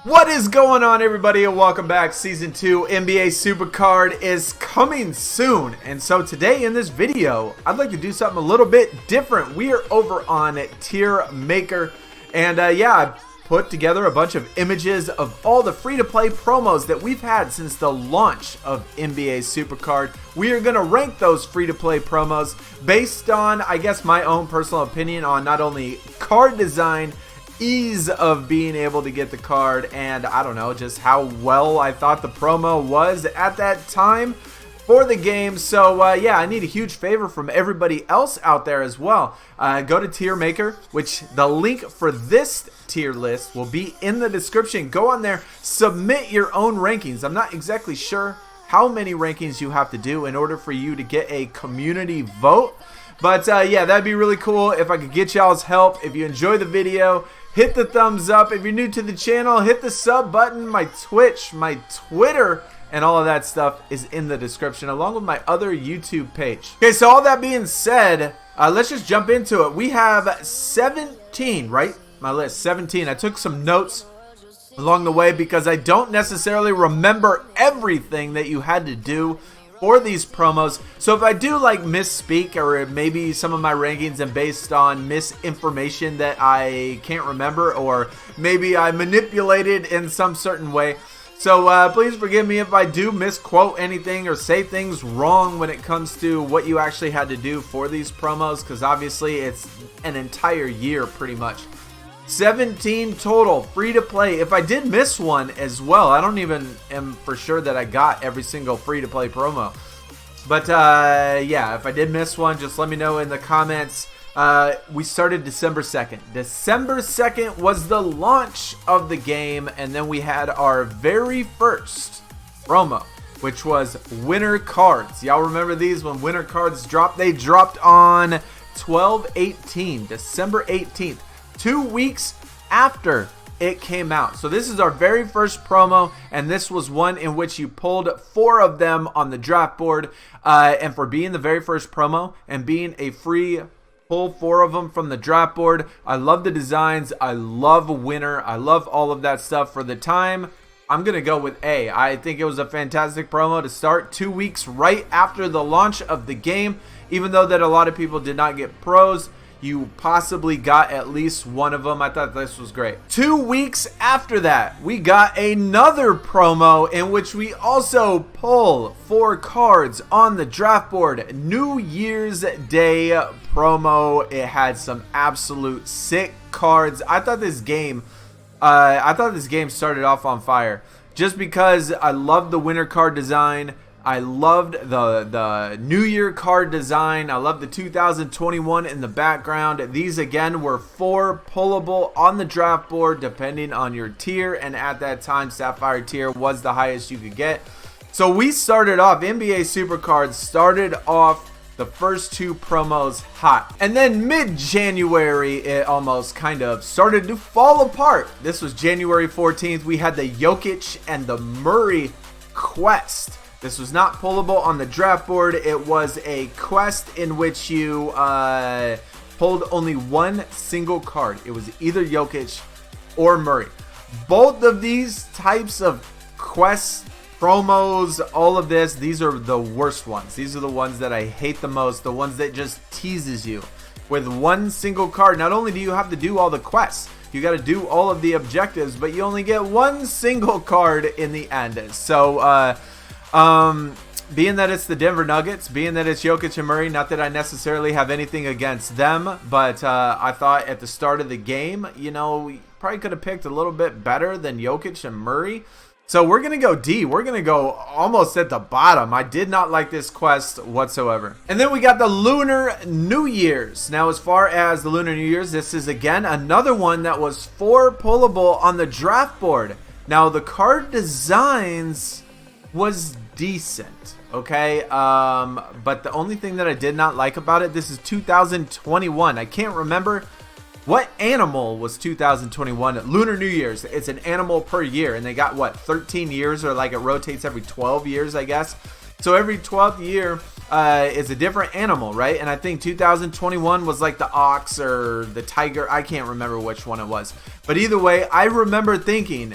What is going on, everybody, and welcome back. Season 2 NBA SuperCard is coming soon, and so today in this video I'd like to do something a little bit different. We are over on Tier Maker, and yeah, I put together a bunch of images of all the free-to-play promos that we've had since the launch of NBA SuperCard. We are going to rank those free-to-play promos based on, I guess, my own personal opinion on not only card design, ease of being able to get the card, and I don't know, just how well I thought the promo was at that time for the game. So yeah, I need a huge favor from everybody else out there as well. Go to Tier Maker, which the link for this tier list will be in the description. Go on there, submit your own rankings. I'm not exactly sure how many rankings you have to do in order for you to get a community vote, but yeah, that'd be really cool if I could get y'all's help. If you enjoy the video, hit the thumbs up. If you're new to the channel, hit the sub button. My Twitch, my Twitter, and all of that stuff is in the description, along with my other YouTube page. Okay, so all that being said, let's just jump into it. We have 17, right? My list, 17. I took some notes along the way because I don't necessarily remember everything that you had to do for these promos. So if I do like misspeak, or maybe some of my rankings are based on misinformation that I can't remember, or maybe I manipulated in some certain way, so please forgive me if I do misquote anything or say things wrong when it comes to what you actually had to do for these promos, because obviously it's an entire year pretty much. 17 total free to play. If I did miss one as well, I don't even am for sure that I got every single free to play promo, but yeah, if I did miss one, just let me know in the comments. We started December 2nd. December 2nd was the launch of the game, and then we had our very first promo, which was winter cards. Y'all remember these when winter cards dropped? They dropped on 12/18, December 18th. 2 weeks after it came out. So this is our very first promo, and this was one in which you pulled 4 of them on the draft board, and for being the very first promo and being a free pull 4 of them from the draft board, I love the designs, I love winter, I love all of that stuff. For the time, I'm gonna go with A. I think it was a fantastic promo to start 2 weeks right after the launch of the game. Even though that a lot of people did not get pros, you possibly got at least one of them. I thought this was great. 2 weeks after that, we got another promo in which we also pull 4 cards on the draft board. New Year's Day promo. It had some absolute sick cards. I thought this game started off on fire just because I loved the winter card design. I loved the New Year card design. I loved the 2021 in the background. These again were 4 pullable on the draft board depending on your tier, and at that time Sapphire tier was the highest you could get. So we started off, NBA SuperCard started off the first 2 promos hot, and then mid-January it almost kind of started to fall apart. This was January 14th. We had the Jokic and the Murray quest. This was not pullable on the draft board. It was a quest in which you pulled only 1 single card. It was either Jokic or Murray. Both of these types of quests, promos, all of this, these are the worst ones. These are the ones that I hate the most, the ones that just teases you. With 1 single card, not only do you have to do all the quests, you got to do all of the objectives, but you only get 1 single card in the end. So, being that it's the Denver Nuggets, being that it's Jokic and Murray, not that I necessarily have anything against them, but I thought at the start of the game, you know, we probably could have picked a little bit better than Jokic and Murray. So we're going to go D. We're going to go almost at the bottom. I did not like this quest whatsoever. And then we got the Lunar New Year's. Now, as far as the Lunar New Year's, this is again another one that was 4 pullable on the draft board. Now, the card designs was decent, okay, but the only thing that I did not like about it, this is 2021. I can't remember what animal was 2021. Lunar New Year's, it's an animal per year, and they got what, 13 years, or like it rotates every 12 years, I guess. So every 12th year is a different animal, right? And I think 2021 was like the ox or the tiger. I can't remember which one it was, but either way, I remember thinking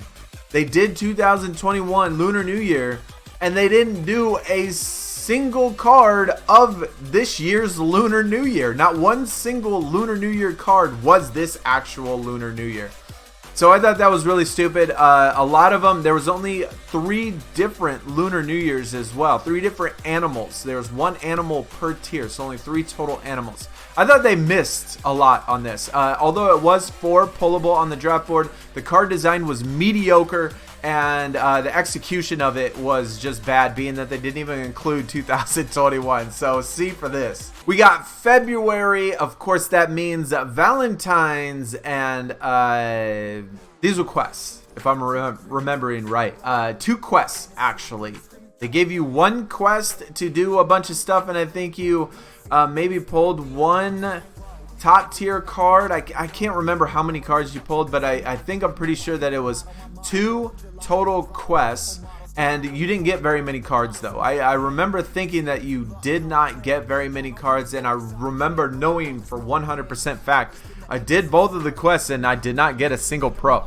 They did 2021 Lunar New Year, and they didn't do a single card of this year's Lunar New Year. Not one single Lunar New Year card was this actual Lunar New Year. So I thought that was really stupid. A lot of them, there was only 3 different Lunar New Years as well. 3 different animals. There was 1 animal per tier, so only 3 total animals. I thought they missed a lot on this. Although it was 4 pullable on the draft board, the card design was mediocre, and the execution of it was just bad, being that they didn't even include 2021. So C for this. We got February. Of course, that means Valentine's, and these were quests, if I'm remembering right. 2 quests, actually. They gave you 1 quest to do a bunch of stuff, and I think you maybe pulled 1 top tier card. I can't remember how many cards you pulled, but I think I'm pretty sure that it was 2 total quests, and you didn't get very many cards though. I remember thinking that you did not get very many cards, and I remember knowing for 100% fact I did both of the quests and I did not get a single pro.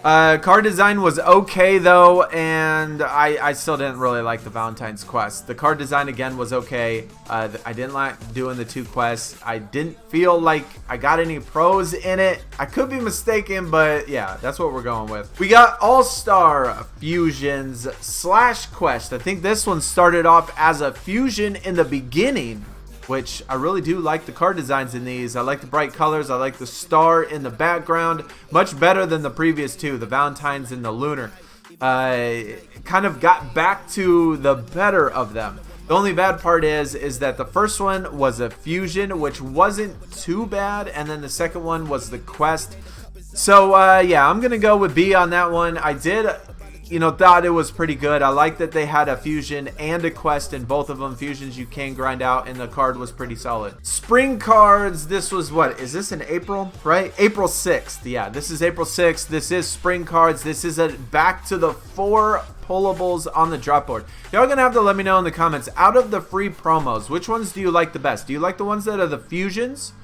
Card design was okay though, and I still didn't really like the Valentine's quest. The card design again was okay. I didn't like doing the 2 quests. I didn't feel like I got any pros in it. I could be mistaken, but yeah, that's what we're going with. We got All-Star Fusions / Quest. I think this one started off as a fusion in the beginning, which I really do like the card designs in these. I like the bright colors. I like the star in the background. Much better than the previous 2, the Valentine's and the Lunar. Kind of got back to the better of them. The only bad part is that the first one was a fusion, which wasn't too bad, and then the second one was the quest. So yeah, I'm gonna go with B on that one. I did, thought it was pretty good. I like that they had a fusion and a quest in both of them. Fusions you can grind out, and the card was pretty solid. Spring cards, this was what? Is this in April, right? April 6th. Yeah, this is April 6th. This is spring cards. This is back to the 4 pullables on the drop board. Y'all gonna have to let me know in the comments, out of the free promos, which ones do you like the best? Do you like the ones that are the fusions,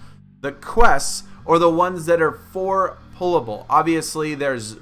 the quests, or the ones that are 4 pullable? Obviously, there's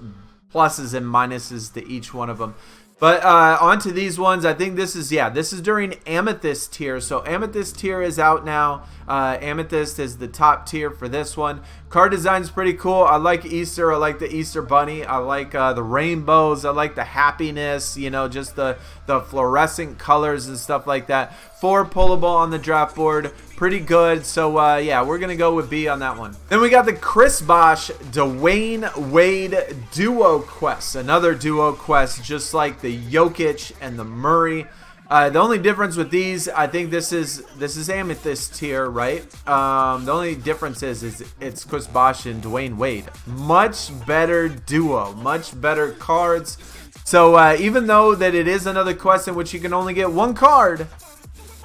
pluses and minuses to each one of them, but on to these ones. I think this is during Amethyst tier. So Amethyst tier is out now. Amethyst is the top tier for this one. Card design's pretty cool. I like Easter. I like the Easter bunny. I like the rainbows. I like the happiness, just the fluorescent colors and stuff like that. 4 pullable on the draft board. Pretty good. So yeah, we're gonna go with B on that one. Then we got the Chris Bosh Dwayne Wade duo quest. Another duo quest, just like the Jokic and the Murray. The only difference with these, I think this is Amethyst tier, right? The only difference is it's Chris Bosh and Dwayne Wade. Much better duo, much better cards. So even though that it is another quest in which you can only get 1 card,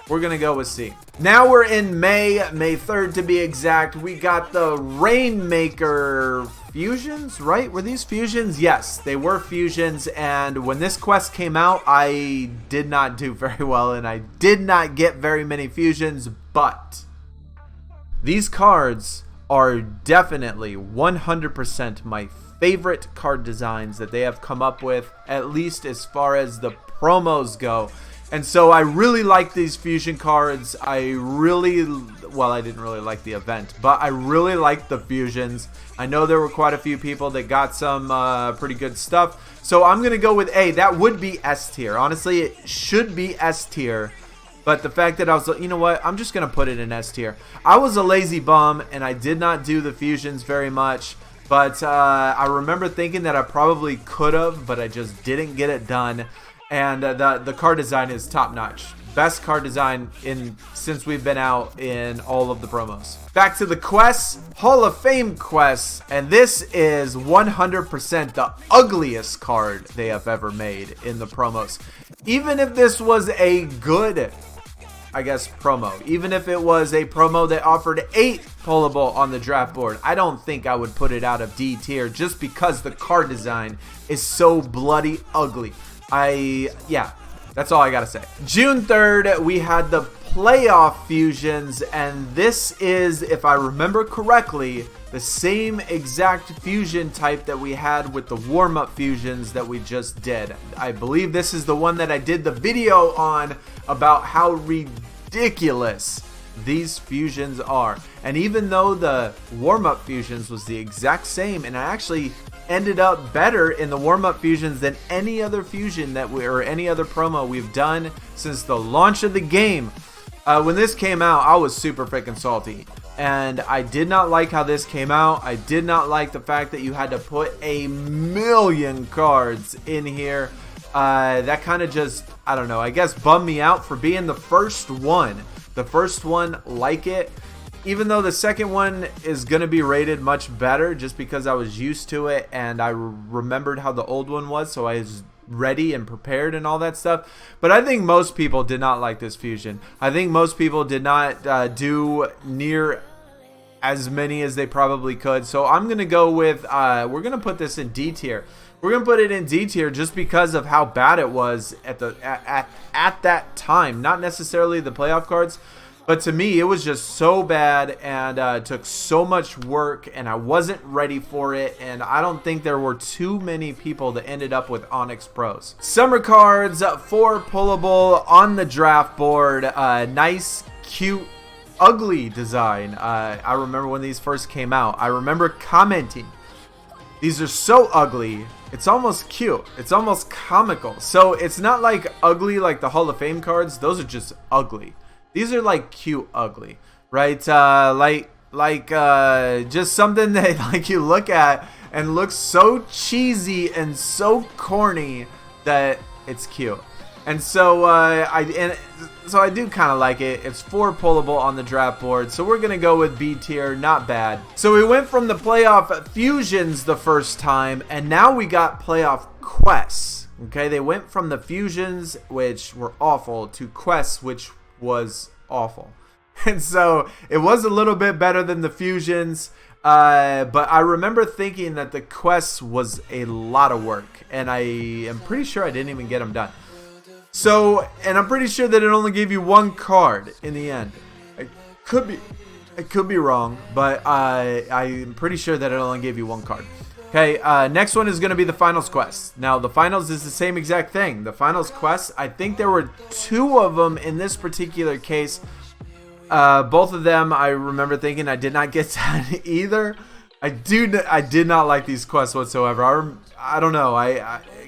we're gonna go with C. Now we're in May 3rd to be exact. We got the Rainmaker fusions, right? Were these fusions? Yes, they were fusions, and when this quest came out, I did not do very well, and I did not get very many fusions, but these cards are definitely 100% my favorite card designs that they have come up with, at least as far as the promos go. And so I really like these fusion cards. I didn't really like the event, but I really like the fusions. I know there were quite a few people that got some pretty good stuff. So I'm going to go with A. That would be S tier. Honestly, it should be S tier. But the fact that I was, you know what, I'm just going to put it in S tier. I was a lazy bum, and I did not do the fusions very much. But I remember thinking that I probably could have, but I just didn't get it done. And the card design is top notch. Best card design since we've been out in all of the promos. Back to the quests, Hall of Fame quests, and this is 100% the ugliest card they have ever made in the promos. Even if this was a good, I guess, promo, even if it was a promo that offered 8 pullable on the draft board, I don't think I would put it out of D tier just because the card design is so bloody ugly. Yeah, that's all I gotta say. June 3rd, we had the playoff fusions, and this is, if I remember correctly, the same exact fusion type that we had with the warm-up fusions that we just did. I believe this is the one that I did the video on about how ridiculous these fusions are. And even though the warm-up fusions was the exact same, and I actually ended up better in the warm-up fusions than any other fusion that we, or any other promo we've done since the launch of the game. When this came out, I was super freaking salty, and I did not like how this came out. I did not like the fact that you had to put 1,000,000 cards in here. That kind of just, I don't know, I guess bummed me out for being the first one. The first one like it, even though the second one is going to be rated much better just because I was used to it and I remembered how the old one was, so I was ready and prepared and all that stuff. But I think most people did not like this fusion. I think most people did not do near as many as they probably could. So I'm going to go with, we're going to put this in D tier. We're going to put it in D tier just because of how bad it was at that time. Not necessarily the playoff cards, but to me, it was just so bad and it took so much work and I wasn't ready for it. And I don't think there were too many people that ended up with Onyx Pros. Summer cards, 4 pullable on the draft board. Nice, cute, ugly design. I remember when these first came out. I remember commenting, these are so ugly. It's almost cute. It's almost comical. So it's not like ugly like the Hall of Fame cards. Those are just ugly. These are like cute ugly, right? Just something that like you look at and looks so cheesy and so corny that it's cute. And so I do kind of like it. It's 4 pullable on the draft board, so we're gonna go with B tier. Not bad. So we went from the playoff fusions the first time, and now we got playoff quests. Okay, they went from the fusions, which were awful, to quests, which was awful. And so it was a little bit better than the fusions, but I remember thinking that the quests was a lot of work, and I am pretty sure I didn't even get them done. So, and I'm pretty sure that it only gave you 1 card in the end. I could be wrong, but I'm pretty sure that it only gave you 1 card. Okay, next one is going to be the finals quest. Now, the finals is the same exact thing. The finals quest, I think there were 2 of them in this particular case. Both of them, I remember thinking I did not get done either. I did not like these quests whatsoever. I don't know.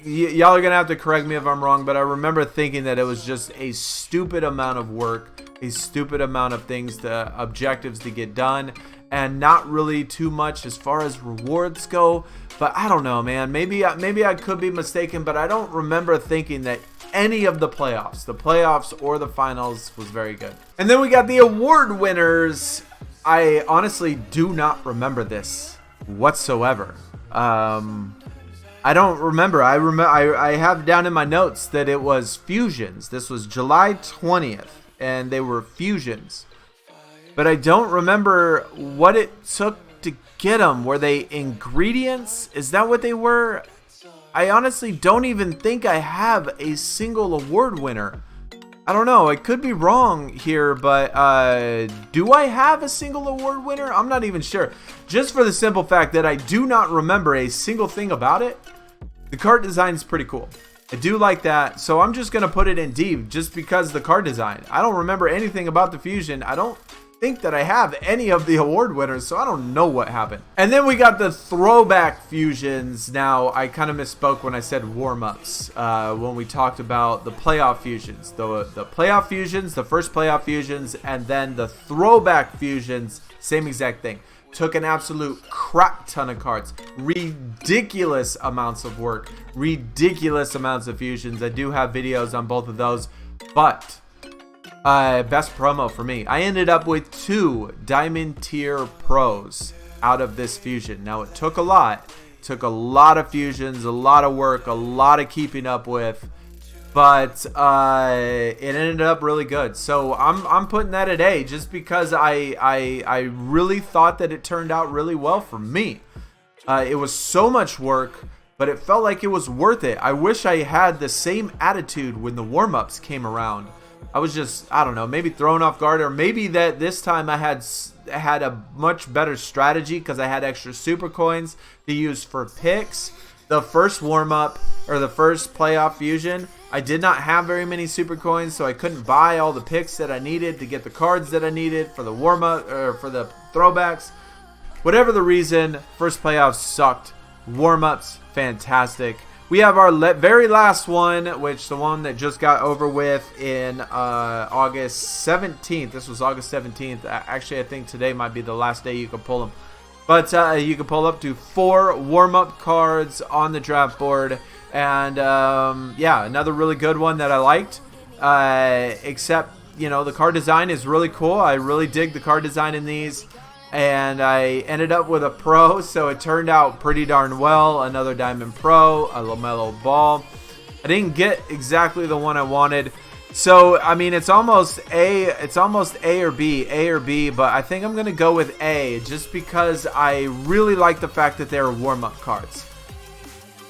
Y'all are going to have to correct me if I'm wrong, but I remember thinking that it was just a stupid amount of work, a stupid amount of things, objectives to get done, and not really too much as far as rewards go. But I don't know, man. Maybe I could be mistaken, but I don't remember thinking that any of the playoffs or the finals was very good. And then we got the award winners. I honestly do not remember this whatsoever. I don't remember. I have down in my notes that it was fusions. This was July 20th, and they were fusions. But I don't remember what it took to get them. Were they ingredients? Is that what they were? I honestly don't even think I have a single award winner. I don't know. I could be wrong here, but do I have a single award winner? I'm not even sure. Just for the simple fact that I do not remember a single thing about it. The card design is pretty cool. I do like that, so I'm just going to put it in D just because the card design. I don't remember anything about the fusion. I don't think that I have any of the award winners, so I don't know what happened. And then we got the throwback fusions. Now, I kind of misspoke when I said warm-ups when we talked about the playoff fusions. The playoff fusions, the first playoff fusions, and then the throwback fusions, same exact thing. Took an absolute crap ton of cards, ridiculous amounts of work, ridiculous amounts of fusions. I do have videos on both of those, but best promo for me. I ended up with 2 diamond tier pros out of this fusion. Now it took a lot. It took a lot of fusions, a lot of work, a lot of keeping up with, but it ended up really good. So I'm putting that at A just because I really thought that it turned out really well for me. It was so much work, but it felt like it was worth it. I wish I had the same attitude when the warm-ups came around. I was just, I don't know, maybe thrown off guard, or maybe that this time I had a much better strategy because I had extra super coins to use for picks. The first warm-up, or the first playoff fusion, I did not have very many super coins, so I couldn't buy all the picks that I needed to get the cards that I needed for the warm-up, or for the throwbacks. Whatever the reason, first playoffs sucked. Warm-ups, fantastic. We have our very last one, which the one that just got over with in August 17th. This was August 17th. Actually, I think today might be the last day you can pull them. But you can pull up to 4 warm-up cards on the draft board. And, yeah, another really good one that I liked. Except, you know, the card design is really cool. I really dig the card design in these. And I ended up with a pro, so it turned out pretty darn well. Another Diamond Pro, a LaMelo Ball. I didn't get exactly the one I wanted. So, I mean, it's almost A or B, but I think I'm going to go with A just because I really like the fact that they're warm-up cards.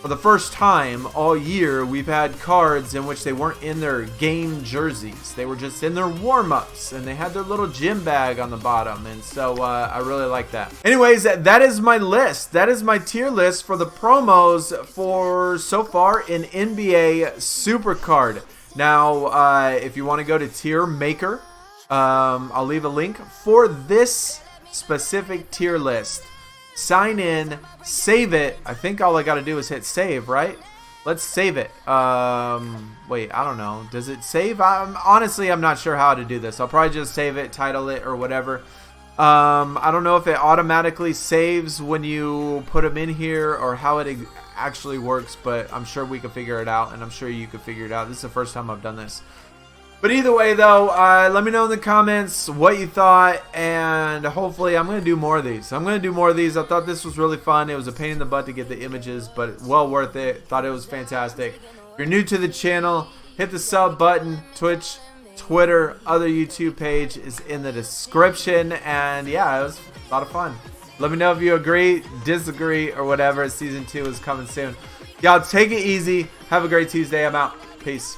For the first time all year, we've had cards in which they weren't in their game jerseys. They were just in their warm-ups, and they had their little gym bag on the bottom, and so I really like that. Anyways, that is my list. That is my tier list for the promos for so far in NBA SuperCard. Now, if you want to go to Tier Maker, I'll leave a link for this specific tier list. Sign in, save it. I think all I got to do is hit save, right? Let's save it. Wait, I don't know. Does it save? Honestly, I'm not sure how to do this. I'll probably just save it, title it, or whatever. I don't know if it automatically saves when you put them in here or how it actually works, but I'm sure we can figure it out, and I'm sure you can figure it out. This is the first time I've done this. But either way, though, let me know in the comments what you thought, and hopefully I'm going to do more of these. I thought this was really fun. It was a pain in the butt to get the images, but well worth it. Thought it was fantastic. If you're new to the channel, hit the sub button. Twitch, Twitter, other YouTube page is in the description, and yeah, it was a lot of fun. Let me know if you agree, disagree, or whatever. Season 2 is coming soon. Y'all take it easy. Have a great Tuesday. I'm out. Peace.